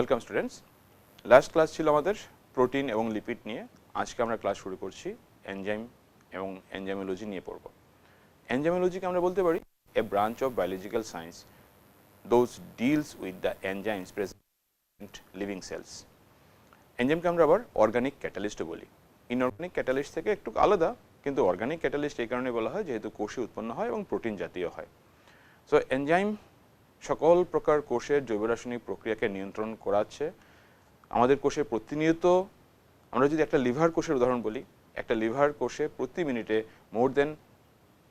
Welcome students, last class ছিল আমাদের protein এবং লিপিড নিয়ে। আজকে আমরা ক্লাস শুরু করছি এনজাইম এবং এনজাইমোলজি নিয়ে পড়ব। এনজাইমোলজিকে আমরা বলতে পারি a branch of biological science those deals with the enzymes present living cells. এনজাইমকে আমরা আবার অর্গানিক ক্যাটালিস্টও বলি। ইনঅর্গানিক ক্যাটালিস্ট থেকে একটু আলাদা, কিন্তু অর্গানিক ক্যাটালিস্ট এই কারণে বলা হয় যেহেতু কোষে উৎপন্ন হয় এবং প্রোটিন জাতীয় হয়। সো এনজাইম সকল প্রকার কোষের জৈব রাসায়নিক প্রক্রিয়াকে নিয়ন্ত্রণ করাচ্ছে। আমাদের কোষে প্রতিনিয়ত, আমরা যদি একটা লিভার কোষের উদাহরণ বলি, একটা লিভার কোষে প্রতি মিনিটে মোর দেন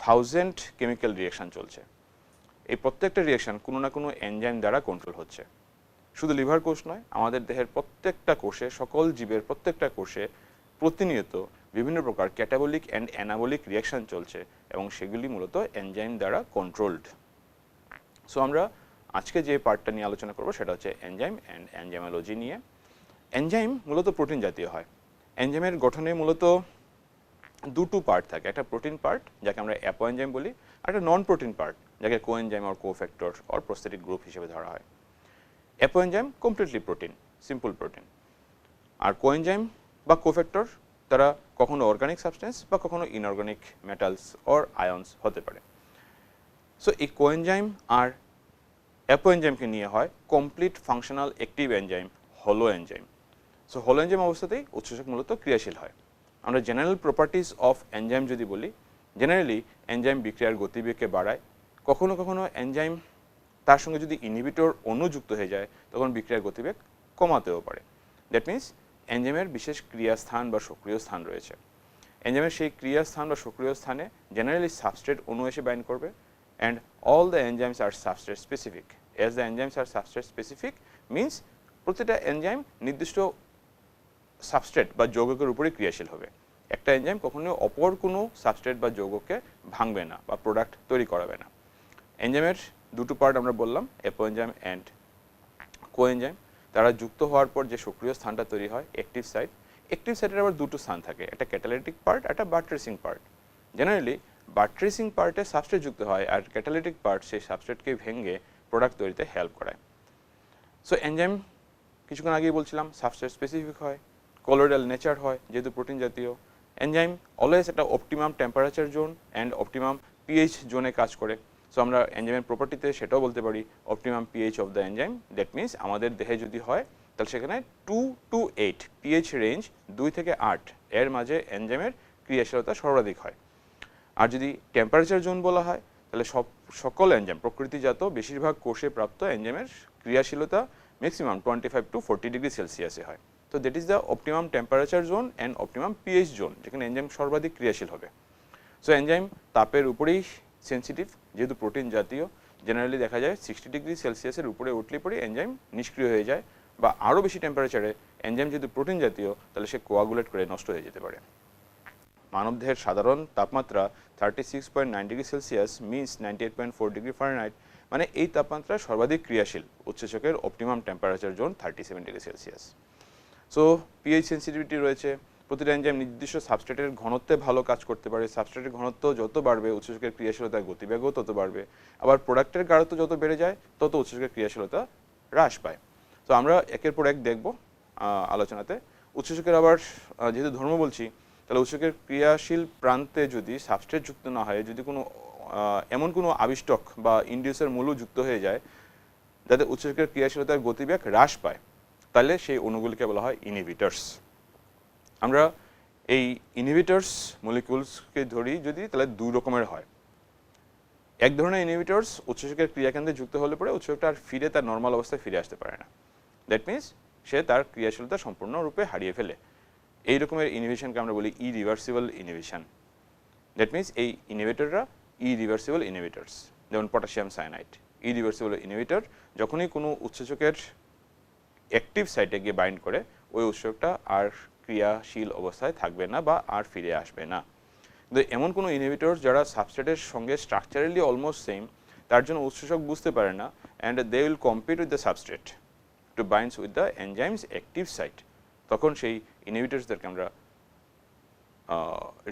1000 কেমিক্যাল রিঅ্যাকশান চলছে। এই প্রত্যেকটা রিঅ্যাকশান কোনো না কোনো এনজাইম দ্বারা কন্ট্রোল হচ্ছে। শুধু লিভার কোষ নয়, আমাদের দেহের প্রত্যেকটা কোষে, সকল জীবের প্রত্যেকটা কোষে প্রতিনিয়ত বিভিন্ন প্রকার ক্যাটাবলিক অ্যান্ড অ্যানাবলিক রিঅ্যাকশান চলছে এবং সেগুলি মূলত এনজাইম দ্বারা কন্ট্রোলড। সো আমরা আজকে যে পার্টটা নিয়ে আলোচনা করব সেটা হচ্ছে এনজাইম অ্যান্ড এনজাইমোলজি নিয়ে। এনজাইম মূলত প্রোটিন জাতীয় হয়। এনজাইমের গঠনে মূলত দুটো পার্ট থাকে, একটা প্রোটিন পার্ট যাকে আমরা অ্যাপোএনজাইম বলি, আর একটা নন প্রোটিন পার্ট যাকে coenzyme or cofactor or prosthetic group হিসেবে ধরা হয়। Apoenzyme completely protein, simple protein, আর কোএনজাইম বা কোফ্যাক্টর তারা কখনো অর্গানিক সাবস্টেন্স বা কখনো ইনঅর্গানিক মেটালস অর আয়ন্স হতে পারে। সো এই কোএনজাইম আর অ্যাপোএনজাইমকে নিয়ে হয় কমপ্লিট ফাংশনাল অ্যাক্টিভ এনজাইম, হলো এনজাইম। সো হলো এনজাইম অবস্থাতেই উৎসেচক মূলত ক্রিয়াশীল হয়। আমরা জেনারেল প্রপার্টিজ অফ এনজাইম যদি বলি, জেনারেলি এনজাইম বিক্রিয়ার গতিবেগকে বাড়ায়। কখনো কখনো এনজাইম তার সঙ্গে যদি ইনহিবিটর অণু যুক্ত হয়ে যায় তখন বিক্রিয়ার গতিবেগ কমাতেও পারে। দ্যাট মিনস এনজাইমের বিশেষ ক্রিয়াস্থান বা সক্রিয় স্থান রয়েছে। এনজাইমের সেই ক্রিয়াস্থান বা সক্রিয় স্থানে জেনারেলি সাবস্ট্রেট অণু এসে বাইন্ড করবে, and all the enzymes are substrate specific. As the enzymes are substrate specific means প্রতিটা এনজাইম নির্দিষ্ট সাবস্ট্রেট বা যৌগকের উপরে ক্রিয়াশীল হবে। একটা এনজাইম কখনো অপর কোনো সাবস্ট্রেট বা যৌগকে ভাঙবে না বা প্রোডাক্ট তৈরি করাবে না। এনজাইমের দুটো পার্ট আমরা বললাম, অ্যাপোএনজাইম অ্যান্ড কোএনজাইম। তারা যুক্ত হওয়ার পর যে সক্রিয় স্থানটা তৈরি হয় অ্যাক্টিভ সাইট। অ্যাক্টিভ সাইটের আবার দুটো স্থান থাকে, একটা ক্যাটালিটিক পার্ট, একটা বাট্রেসিং পার্ট। জেনারেলি বাট্রেসিং পার্টে সাবস্ট্রেট যুক্ত হয় আর ক্যাটালিটিক পার্ট সেই সাবস্ট্রেটকে ভেঙে প্রোডাক্ট তৈরিতে হেল্প করায়। সো এনজাইম কিছুক্ষণ আগেই বলছিলাম সাবস্ট্রেট স্পেসিফিক হয়, কলোয়েডাল নেচার হয় যেহেতু প্রোটিন জাতীয়। এনজাইম অলওয়েজ একটা optimum temperature zone and optimum pH জোনে কাজ করে। সো আমরা এনজাইমের প্রপার্টিতে সেটাও বলতে পারি optimum pH of the enzyme. That means আমাদের দেহে যদি হয় তাহলে সেখানে 2 to 8 পিএইচ রেঞ্জ, 2 থেকে 8 এর মাঝে এনজাইমের ক্রিয়াশীলতা সর্বাধিক হয়। আর যদি টেম্পারেচার জোন বলা হয় তাহলে সকল এনজাইম প্রকৃতিজাত বেশিরভাগ কোষে প্রাপ্ত এনজাইমের ক্রিয়াশীলতা ম্যাক্সিমাম 25 to 40 ডিগ্রি সেলসিয়াসে হয়। তো that is the optimum temperature zone and optimum pH zone, যেখানে এনজাইম সর্বাধিক ক্রিয়াশীল হবে। সো এনজাইম তাপের উপরেই সেন্সিটিভ, যেহেতু প্রোটিন জাতীয়। জেনারেলি দেখা যায় 60 ডিগ্রি সেলসিয়াসের উপরে উঠলে পরে এনজাইম নিষ্ক্রিয় হয়ে যায়, বা আরও বেশি টেম্পারেচারে এনজাইম যেহেতু প্রোটিন জাতীয় তাহলে সে কোয়াগুলেট করে নষ্ট হয়ে যেতে পারে। মানবদেহের সাধারণ তাপমাত্রা 36.9 degree Celsius means 98.4 degree Fahrenheit, মানে এই তাপমাত্রা সর্বাধিক ক্রিয়াশীল উৎসেচকের optimum temperature zone 37 degree Celsius. So pH sensitivity রয়েছে। প্রতিটা এনজাইম নির্দিষ্ট সাবস্ট্রেটের ঘনত্বে ভালো কাজ করতে পারে। সাবস্ট্রেটের ঘনত্ব যত বাড়বে উৎসেচকের ক্রিয়াশীলতার গতিবেগও তত বাড়বে। আবার প্রোডাক্টের গাঢ়ত্ব যত বেড়ে যায় তত উৎসেচকের ক্রিয়াশীলতা হ্রাস পায়। তো আমরা একের পর এক দেখব আলোচনাতে। উৎসেচকের আবার যেহেতু ধর্ম বলছি, তাহলে উৎসেচকের ক্রিয়াশীল প্রান্তে যদি সাবস্ট্রেট যুক্ত না হয়, যদি কোনো এমন কোনো আবিষ্টক বা ইন্ডিউসার মূল্য যুক্ত হয়ে যায় যাতে উৎসেচকের ক্রিয়াশীলতার গতিবেগ হ্রাস পায়, তাহলে সেই অণুগুলিকে বলা হয় ইনহিবিটরস। আমরা এই ইনহিবিটরস মলিকিউলসকে ধরি যদি, তাহলে দুই রকমের হয়। এক ধরনের ইনহিবিটরস উৎসেচকের ক্রিয়াকেন্দ্রে যুক্ত হলে পরে উৎসেচকটা আর ফিরে তার নর্মাল অবস্থায় ফিরে আসতে পারে না। দ্যাট মিনস সে তার ক্রিয়াশীলতা সম্পূর্ণরূপে হারিয়ে ফেলে। এই রকমের ইনহিবিশনকে আমরা বলি ইরিভার্সিবল ইনহিবিশন। দ্যাট মিনস এই ইনহিবিটররা ইরিভার্সিবল ইনহিবিটরস, যেমন পটাশিয়াম সায়ানাইড। ইরিভার্সিবল ইনহিবিটর যখনই কোনো উৎসেচকের অ্যাক্টিভ সাইটে গিয়ে বাইন্ড করে ওই উৎসেচকটা আর ক্রিয়াশীল অবস্থায় থাকবে না বা আর ফিরে আসবে না। কিন্তু এমন কোনো ইনহিবিটর যারা সাবস্ট্রেটের সঙ্গে স্ট্রাকচারালি অলমোস্ট সেম, তার জন্য উৎসেচক বুঝতে পারে না, and they will compete with the substrate to binds with the enzymes active site. তখন সেই ইনহিবিটরসদেরকে আমরা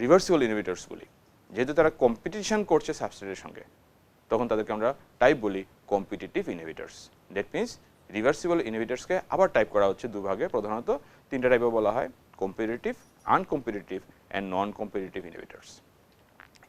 রিভার্সিবল ইনহিবিটরস বলি। যেহেতু তারা কম্পিটিশন করছে সাবস্ট্রেটের সঙ্গে, তখন তাদেরকে আমরা টাইপ বলি competitive inhibitors. That means reversible ইনহিবিটরসকে আবার টাইপ করা হচ্ছে দুভাগে, প্রধানত তিনটা টাইপে বলা হয়: competitive, uncompetitive and non competitive inhibitors.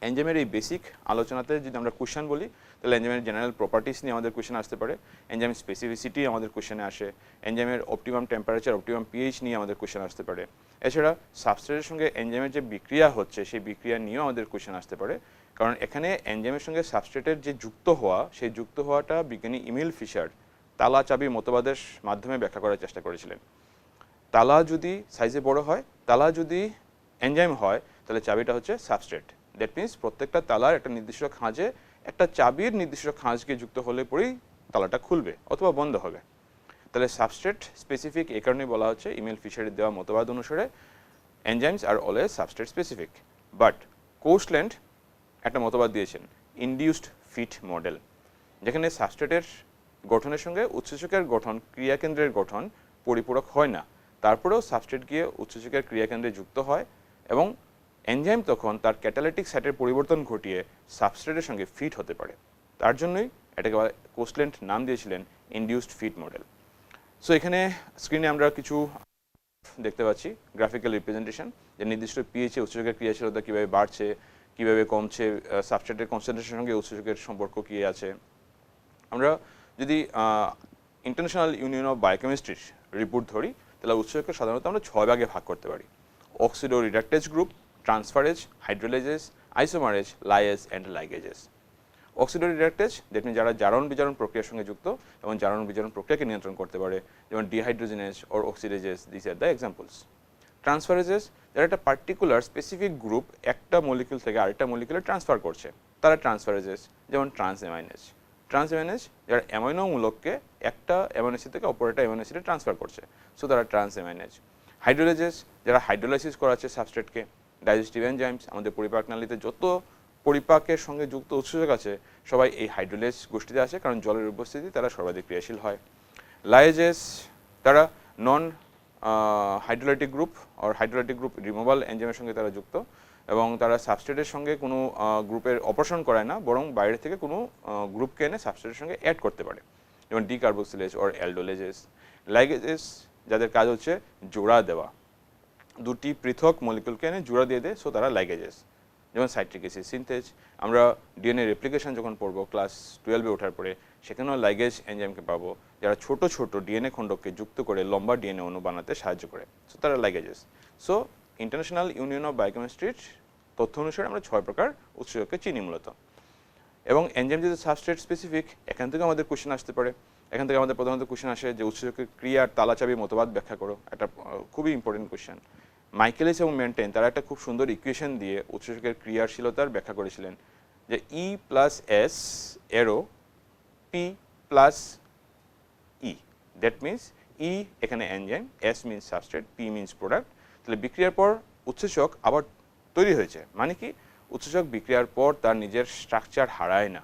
এনজাইমের এই বেসিক আলোচনাতে যদি আমরা কোশ্চেন বলি, তাহলে এনজাইমের জেনারেল প্রপার্টিস নিয়ে আমাদের কোশ্চেন আসতে পারে, এনজাইম স্পেসিফিসিটি আমাদের কোশ্চেনে আসে, এনজাইমের অপটিমাম টেম্পারেচার, অপটিমাম পিএইচ নিয়ে আমাদের কোশ্চেন আসতে পারে। এছাড়া সাবস্ট্রেটের সঙ্গে এনজাইমের যে বিক্রিয়া হচ্ছে সেই বিক্রিয়া নিয়েও আমাদের কোশ্চেন আসতে পারে, কারণ এখানে এনজাইমের সঙ্গে সাবস্ট্রেটের যে যুক্ত হওয়া, সেই যুক্ত হওয়াটা বিজ্ঞানী ইমিল ফিশার তালা চাবি মতবাদের মাধ্যমে ব্যাখ্যা করার চেষ্টা করেছিলেন। তালা যদি সাইজে বড় হয়, তালা যদি এনজাইম হয়, তাহলে চাবিটা হচ্ছে সাবস্ট্রেট। দ্যাট মিনস প্রত্যেকটা তালার একটা নির্দিষ্ট খাঁজে একটা চাবির নির্দিষ্ট খাঁজকে যুক্ত হলে পরেই তালাটা খুলবে অথবা বন্ধ হবে। তাহলে সাবস্ট্রেট স্পেসিফিক এই কারণে বলা হচ্ছে, ইমেল ফিশারের দেওয়া মতবাদ অনুসারে enzymes are always substrate specific. But Koshland একটা মতবাদ দিয়েছেন, ইনডিউসড ফিট মডেল, যেখানে সাবস্ট্রেটের গঠনের সঙ্গে উৎসেচকের গঠন, ক্রিয়াকেন্দ্রের গঠন পরিপূরক হয় না, তারপরেও সাবস্ট্রেট গিয়ে উৎসেচকের ক্রিয়াকেন্দ্রে যুক্ত হয় এবং এনজাইম তখন তার ক্যাটালিটিক সাইটের পরিবর্তন ঘটিয়ে সাবস্ট্রেটের সঙ্গে ফিট হতে পারে। তার জন্যই এটাকে কোস্টল্যান্ড নাম দিয়েছিলেন ইনডিউসড ফিট মডেল। সো এখানে স্ক্রিনে আমরা কিছু দেখতে পাচ্ছি গ্রাফিক্যাল রিপ্রেজেন্টেশন, যে নির্দিষ্ট পিএইচে উৎসেচকের ক্রিয়াশীলতা কীভাবে বাড়ছে, কীভাবে কমছে, সাবস্ট্রেটের কনসেন্ট্রেশনের সঙ্গে উৎসেচকের সম্পর্ক কী আছে। আমরা যদি ইন্টারন্যাশনাল ইউনিয়ন অফ বায়োকেমিস্ট্রির রিপোর্ট ধরি, তাহলে উৎসেচককে সাধারণত আমরা 6 ভাগে ভাগ করতে পারি: oxido reductase group, transferase, hydrolases, isomerase, lyase and ligases. Oxido reductase that mean যারা জারণ বিজারণ প্রক্রিয়ার সঙ্গে যুক্ত এবং জারণ বিজারণ প্রক্রিয়াকে নিয়ন্ত্রণ করতে পারে, যেমন dehydrogenase or oxidases, this are the examples. Transferases যারা একটা পার্টিকুলার স্পেসিফিক গ্রুপ একটা মলিকিউল থেকে আরেকটা মলিকিউলে ট্রান্সফার করছে, তারা ট্রান্সফারেজেস, যেমন ট্রান্সঅ্যামাইনেজ। ট্রান্সঅ্যামাইনেজ যারা অ্যামাইনো মূলককে একটা অ্যামাইনো অ্যাসিড থেকে অপর একটা অ্যামাইনো অ্যাসিডে ট্রান্সফার করছে, সো তারা ট্রান্সঅ্যামাইনেজ। হাইড্রোলেজেস যারা হাইড্রোলাইসিস করাচ্ছে সাবস্ট্রেটকে। ডাইজেস্টিভ এনজাইমস, আমাদের পরিপাক নালীতে যত পরিপাকের সঙ্গে যুক্ত উৎসেচক আছে সবাই এই হাইড্রোলেজ গোষ্ঠীতে আছে, কারণ জলের উপস্থিতি তারা সর্বাধিক ক্রিয়াশীল হয়। লাইজেস তারা non hydrolytic group or hydrolytic group removal এনজাইমের সঙ্গে তারা যুক্ত এবং তারা সাবস্ট্রেটের সঙ্গে কোনো গ্রুপের অপারেশন করায় না, বরং বাইরে থেকে কোনো গ্রুপকে এনে সাবস্ট্রেটের সঙ্গে অ্যাড করতে পারে, যেমন ডিকার্বক্সিলেজ অর অ্যালডোলেজেস। লাইগেজেস যাদের কাজ হচ্ছে জোড়া দেওয়া, দুটি পৃথক মলিকুলকে এনে জোড়া দিয়ে দেয়, সো তারা লাইগেজেস, যেমন সাইট্রিক অ্যাসিড সিনথেজ। আমরা ডিএনএ রেপ্লিকেশন যখন পড়বো ক্লাস 12-এ ওঠার পরে, সেখানেও লাইগেজ এনজাইমকে পাবো যারা ছোট ছোট ডিএনএ খণ্ডকে যুক্ত করে লম্বা ডিএনএ অণু বানাতে সাহায্য করে, সো তারা লাইগেজেস। সো ইন্টারন্যাশনাল ইউনিয়ন অফ বায়োকেমিস্ট্রির তথ্য অনুসারে আমরা 6 প্রকার উৎসেচককে চিনি মূলত। এবং এনজাইম যেহেতু সাবস্ট্রেট স্পেসিফিক, এখান থেকে আমাদের কোশ্চেন আসতে পারে। এখান থেকে আমাদের প্রধানত কোশ্চেন আসে যে উৎসেচকের ক্রিয়ার তালাচাবি মতবাদ ব্যাখ্যা করো, একটা খুবই ইম্পর্টেন্ট কোশ্চেন। মাইকেলিস এবং মেন্টেন তারা একটা খুব সুন্দর ইকুয়েশন দিয়ে উৎসেচকের ক্রিয়াশীলতার ব্যাখ্যা করেছিলেন, যে E plus S arrow P plus E, that means E এখানে enzyme, S means substrate, P means product. তাহলে বিক্রিয়ার পর উৎসেচক আবার তৈরি হয়েছে, মানে কি উৎসেচক বিক্রিয়ার পর তার নিজের স্ট্রাকচার হারায় না,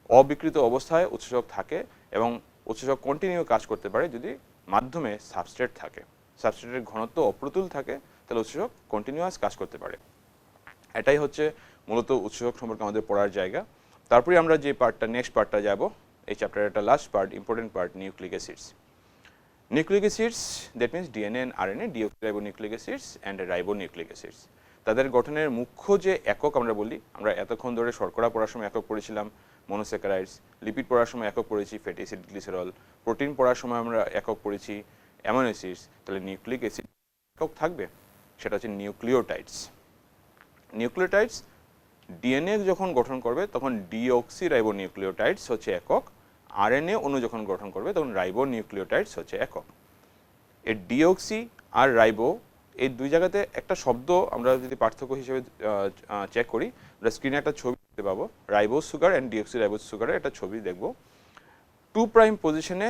অবিকৃত অবস্থায় উৎসেচক থাকে এবং উৎসেচক কন্টিনিউ কাজ করতে পারে যদি মাধ্যমে সাবস্ট্রেট থাকে, সাবস্ট্রেটের ঘনত্ব অপ্রতুল থাকে, তাহলে উৎসেচক কন্টিনিউয়াস কাজ করতে পারে। এটাই হচ্ছে মূলত উৎসেচক সম্পর্কে আমাদের পড়ার জায়গা। তারপরে আমরা যে পার্টটা নেক্সট পার্টটা যাব, এই চ্যাপ্টারের একটা last part, important part, nucleic acids. Nucleic acids that means DNA and RNA, deoxyribonucleic acids and ribonucleic acids. তাদের গঠনের মুখ্য যে একক আমরা বলি, আমরা এতক্ষণ ধরে শর্করা পড়ার সময় একক পড়েছিলাম মনোস্যাকারাইডস, লিপিড পড়ার সময় একক পড়েছি ফ্যাটি অ্যাসিড গ্লিসারল, প্রোটিন পড়ার সময় আমরা একক পড়েছি অ্যামাইনো অ্যাসিডস। তাহলে নিউক্লিক অ্যাসিড একক থাকবে, সেটা হচ্ছে নিউক্লিওটাইডস। নিউক্লিওটাইডস ডিএনএ যখন গঠন করবে তখন ডিঅক্সিরাইবোনিউক্লিওটাইডস হচ্ছে একক, আরএনএ অণু যখন গঠন করবে তখন রাইবোনিউক্লিওটাইডস হচ্ছে একক। এই ডিঅক্সি আর রাইবো এই দুই জায়গাতে একটা শব্দ আমরা যদি পার্থক্য হিসেবে চেক করি, আমরা স্ক্রিনে একটা ছবি দেখতে পাবো, রাইবোজ সুগার অ্যান্ড ডিঅক্সিরাইবোজ সুগারের একটা ছবি দেখব। 2 প্রাইম পজিশনে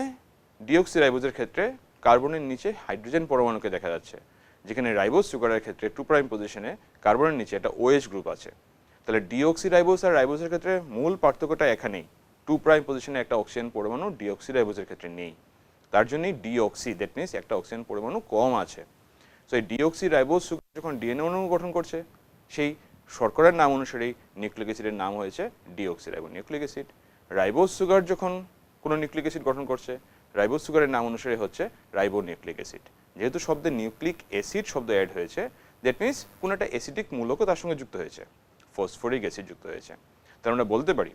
ডিঅক্সিরাইবোজের ক্ষেত্রে কার্বনের নিচে হাইড্রোজেন পরমাণুকে দেখা যাচ্ছে, যেখানে রাইবোজ সুগারের ক্ষেত্রে 2 প্রাইম পজিশনে কার্বনের নিচে একটা OH গ্রুপ আছে। তাহলে ডিঅক্সিরাইবোজ আর রাইবোজের ক্ষেত্রে মূল পার্থক্যটা এখানেই, 2 প্রাইম পজিশনে একটা অক্সিজেন পরমাণু ডিঅক্সিরাইবোজের ক্ষেত্রে নেই, তার জন্যই ডিঅক্সি, দ্যাট মিনস একটা অক্সিজেন পরমাণু কম আছে। সো এই ডিঅক্সিরাইবোজ সুগার যখন ডিএনএ অণু গঠন করছে, সেই শর্করার নাম অনুসারেই নিউক্লিক অ্যাসিডের নাম হয়েছে ডিঅক্সিরাইবোনিউক্লিক অ্যাসিড। রাইবোজ সুগার যখন কোনো নিউক্লিক অ্যাসিড গঠন করছে, রাইবোজ সুগারের নাম অনুসারে হচ্ছে রাইবোনিউক্লিক অ্যাসিড। যেহেতু শব্দে নিউক্লিক অ্যাসিড শব্দ অ্যাড হয়েছে, দ্যাট মিনস কোনো একটা অ্যাসিডিক মূলকও তার সঙ্গে যুক্ত হয়েছে, ফসফরিক অ্যাসিড যুক্ত হয়েছে। তার আমরা বলতে পারি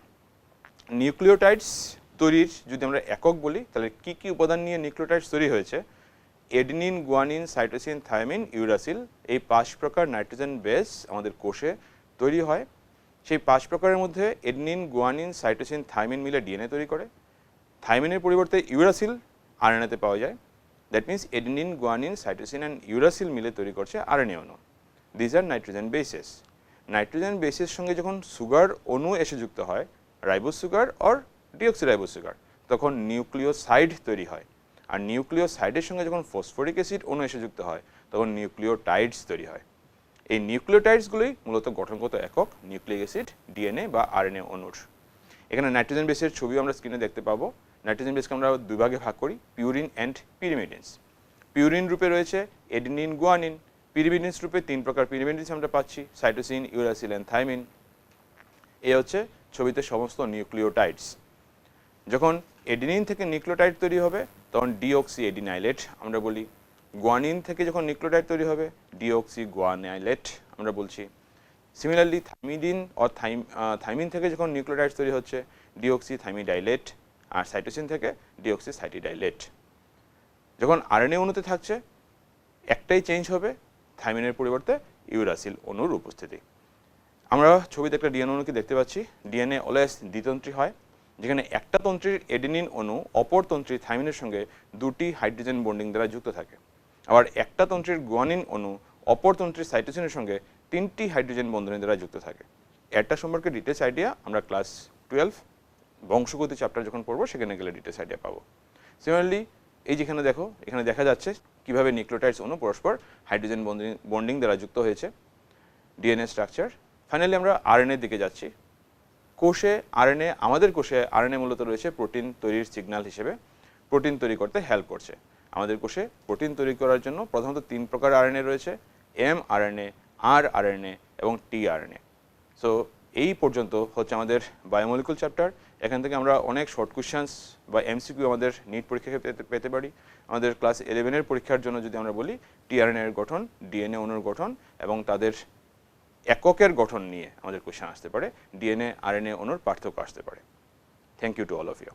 নিউক্লিওটাইডস তৈরির যদি আমরা একক বলি, তাহলে কি কি উপাদান নিয়ে নিউক্লিওটাইডস তৈরি হয়েছে? Adenine, guanine, cytosine, thymine, uracil, এই 5 প্রকার নাইট্রোজেন বেস আমাদের কোষে তৈরি হয়। সেই 5 প্রকারের মধ্যে এডেনিন, গুয়ানিন, সাইটোসিন, থায়ামিন মিলে ডিএনএ তৈরি করে। থায়ামিনের পরিবর্তে ইউরাসিল আরএনএতে পাওয়া যায়। That means adenine, guanine, cytosine and uracil মিলে তৈরি করছে আরএনএ অণু। These are nitrogen bases. Nitrogen বেসের সঙ্গে যখন সুগার অণু এসে যুক্ত হয়, ribose sugar or deoxyribose sugar, তখন নিউক্লিওসাইড তৈরি হয়। আর নিউক্লিওসাইডের সঙ্গে যখন ফসফরিক অ্যাসিড অণু এসে যুক্ত হয়, তখন নিউক্লিওটাইডস তৈরি হয়। এই নিউক্লিওটাইডসগুলোই মূলত গঠনগত একক নিউক্লিক অ্যাসিড, ডিএনএ বা আরএনএ অণুর। এখানে নাইট্রোজেন বেসের ছবিও আমরা স্ক্রিনে দেখতে পাবো। নাইট্রোজেন বেসকে আমরা দুই ভাগে ভাগ করি, পিউরিন অ্যান্ড পিরিমিডিনস। পিউরিন রূপে রয়েছে এডেনিন, গুয়ানিন। পিরিমিডিনস রূপে 3 প্রকার পিরিমিডিনস আমরা পাচ্ছি, সাইটোসিন, ইউরাসিল অ্যান্ড থাইমিন। এ হচ্ছে ছবিতে সমস্ত নিউক্লিওটাইডস। যখন এডেনিন থেকে নিউক্লিওটাইড তৈরি হবে, তখন ডিঅক্সি এডিনাইলেট আমরা বলি। গুয়ানিন থেকে যখন নিউক্লিওটাইড তৈরি হবে, ডিঅক্সি গুয়ানাইলেট আমরা বলছি। সিমিলারলি থাইমিডিন অর থাইমিন থেকে যখন নিউক্লিওটাইড তৈরি হচ্ছে, ডিঅক্সি থাইমিডাইলেট। আর সাইটোসিন থেকে ডিঅক্সি সাইটিডাইলেট। যখন আরএনএ অণুতে থাকছে, একটাই চেঞ্জ হবে, থাইমিনের পরিবর্তে ইউরাসিল অণুর উপস্থিতি। আমরা ছবিতে একটা ডিএনএ অণুকে দেখতে পাচ্ছি। ডিএনএ অলওয়েজ দ্বিতন্ত্রী হয়, যেখানে একটা তন্ত্রীর এডেনিন অণু অপর তন্ত্রী থাইমিনের সঙ্গে 2টি হাইড্রোজেন বন্ডিং দ্বারা যুক্ত থাকে। আবার একটা তন্ত্রীর গুয়ানিন অণু অপর তন্ত্রীর সাইটোসিনের সঙ্গে 3টি হাইড্রোজেন বন্ধনের দ্বারা যুক্ত থাকে। এটা সম্পর্কে ডিটেলস আইডিয়া আমরা ক্লাস 12 বংশগতি চ্যাপ্টার যখন পড়বো, সেখানে গেলে ডিটেলস আইডিয়া পাবো। সিমিলারলি এই যেখানে দেখো, এখানে দেখা যাচ্ছে কিভাবে নিউক্লিওটাইডস অণু পরস্পর হাইড্রোজেন বন্ডিং দ্বারা যুক্ত হয়েছে, ডিএনএ স্ট্রাকচার। ফাইনালি আমরা আরএনএর দিকে যাচ্ছি। কোষে আরএনএ, আমাদের কোষে আরএনএ মূলত রয়েছে প্রোটিন তৈরির সিগন্যাল হিসেবে, প্রোটিন তৈরি করতে হেল্প করছে। আমাদের কোষে প্রোটিন তৈরি করার জন্য প্রথমত 3 প্রকার আরএনএ রয়েছে, এমআরএনএ, আরআরএনএ এবং টিআরএনএ। সো এই পর্যন্ত হচ্ছে আমাদের বায়োমলিকুল চ্যাপ্টার। এখান থেকে আমরা অনেক শর্ট কোয়েশ্চেন্স বা এমসিকিউ আমাদের নিট পরীক্ষায় পেতে পারি। আমাদের ক্লাস 11-এর পরীক্ষার জন্য যদি আমরা বলি, টিআরএনএ এর গঠন, ডিএনএ অণুর গঠন এবং তাদের এককের গঠন নিয়ে আমাদের কোয়েশ্চেন আসতে পারে, ডিএনএ আরএনএ অণুর পার্থক্য আসতে পারে। Thank you to all of you.